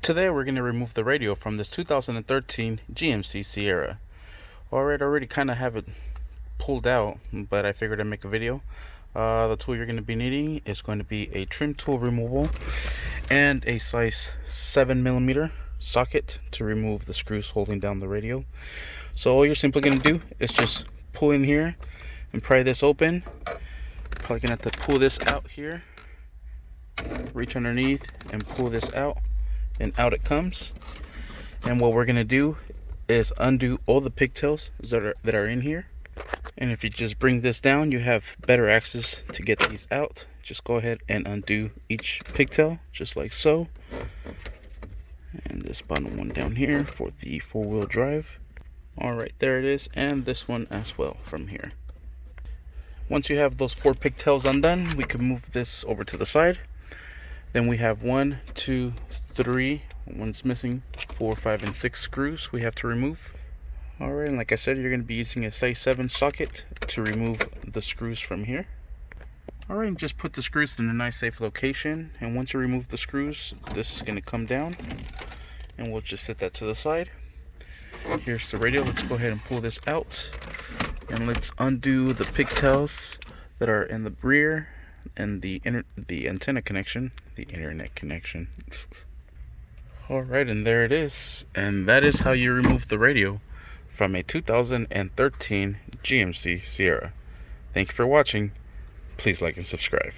Today we're going to remove the radio from this 2013 GMC Sierra. Alright, I already kind of have it pulled out, but I figured I'd make a video. The tool you're going to be needing is going to be a trim tool removal and a size 7mm socket to remove the screws holding down the radio. So all you're simply going to do is just pull in here and pry this open. Probably going to have to pull this out here, reach underneath and pull this out, and out it comes. And what we're going to do is undo all the pigtails that are in here. And if you just bring this down, you have better access to get these out. Just go ahead and undo each pigtail just like so. And this bottom one down here for the four-wheel drive. Alright, there it is, and this one as well from here. Once you have those 4 pigtails undone, we can move this over to the side. Then we have 1, 2, 3, one's missing, 4, 5, and 6 screws we have to remove. Alright, and like I said, you're going to be using a size 7 socket to remove the screws from here. Alright, and just put the screws in a nice safe location, and once you remove the screws, this is going to come down, and we'll just set that to the side. Here's the radio. Let's go ahead and pull this out, and let's undo the pigtails that are in the rear and the antenna connection, the internet connection. Alright, and there it is, and that is how you remove the radio from a 2013 GMC Sierra. Thank you for watching. Please like and subscribe.